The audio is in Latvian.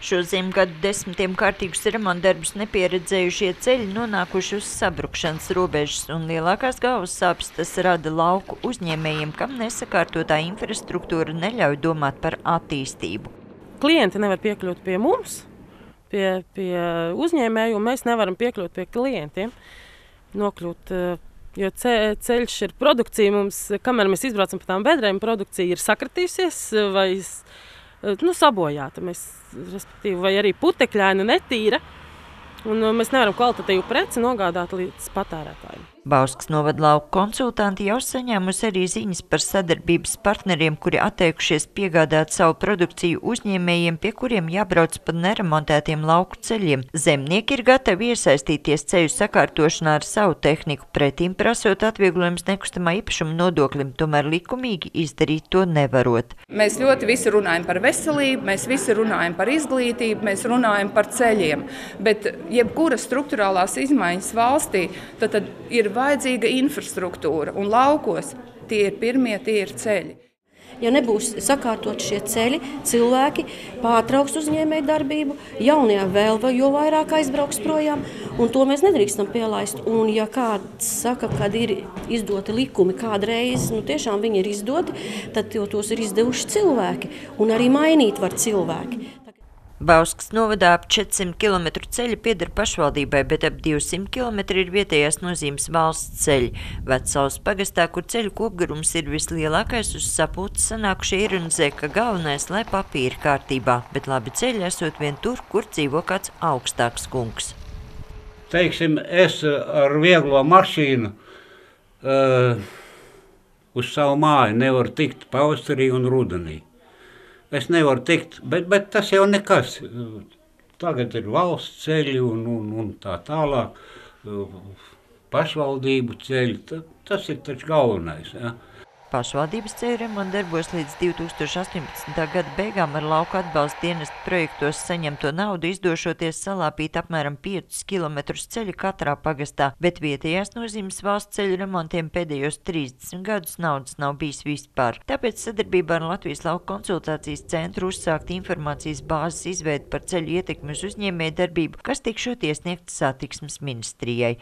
Šo ziemu gadu desmitiem kārtīgus remontdarbus nepieredzējušie ceļi nonākuši uz sabrukšanas robežas, un lielākās galvas sāpes tas rada lauku uzņēmējiem, kam nesakārtotā infrastruktūra neļauj domāt par attīstību. Klienti nevar piekļūt pie mums, pie uzņēmēju, un mēs nevaram piekļūt pie klientiem, nokļūt, jo ceļš ir produkcija mums, kamēr mēs izbraucam pa tām bedrēm, produkcija ir sakratījusies vai sabojāta, respektīvi, vai arī putekļaina, netīra, un mēs nevaram kvalitatīvu preci nogādāt līdz patērētājiem. Bauskas novada lauku konsultanti jau saņēmusi arī ziņas par sadarbības partneriem, kuri atteikušies piegādāt savu produkciju uzņēmējiem, pie kuriem jābrauc pa neremontētiem lauku ceļiem. Zemnieki ir gatavi iesaistīties ceļu sakārtošanā ar savu tehniku, pretīm prasot atvieglojumus nekustamā īpašuma nodoklim, tomēr likumīgi izdarīt to nevarot. Mēs ļoti visi runājam par veselību, mēs visi runājam par izglītību, mēs runājam par ceļiem, bet jebkura struktūrālās izmaiņas valstī, tad ir vajadzīga infrastruktūra, un laukos tie ir pirmie, tie ir ceļi. Ja nebūs sakārtot šie ceļi, cilvēki pārtrauks uzņēmēju darbību, jaunie vēl jo vairāk aizbrauks projām, un to mēs nedrīkstam pielaist. Un ja kāds saka, kad ir izdoti likumi kādreiz, tiešām viņi ir izdoti, tad tos ir izdevuši cilvēki, un arī mainīt var cilvēki. Bauskas novadā ap 400 km ceļi pieder pašvaldībai, bet ap 200 km ir vietējās nozīmes valsts ceļi. Vecsalas pagastā, kur ceļu kopgarums ir vislielākais, uz sapulces sanākušie ironizē, ka galvenais, lai papīri kārtībā, bet labi ceļi esot vien tur, kur dzīvo kāds augstāks kungs. Teiksim, es ar vieglo mašīnu uz savu māju nevaru tikt pavasarī un rudenī. Es nevaru tikt, bet tas jau nekas. Tagad ir valsts ceļi un tā tālāk, pašvaldību ceļi. Tas ir taču galvenais. Ja? Pašvaldības ceļu remonta darbos līdz 2018. gada beigām ar lauku atbalsta dienesta projektos saņemto naudu izdošoties salāpīt apmēram 5 km ceļu katrā pagastā, bet vietējās nozīmes valsts ceļu remontiem pēdējos 30 gadus naudas nav bijis vispār. Tāpēc sadarbībā ar Latvijas lauku konsultācijas centru uzsākt informācijas bāzes izveidi par ceļu ietekmi uz uzņēmēju darbību, kas tikšot iesniegta satiksmes ministrijai.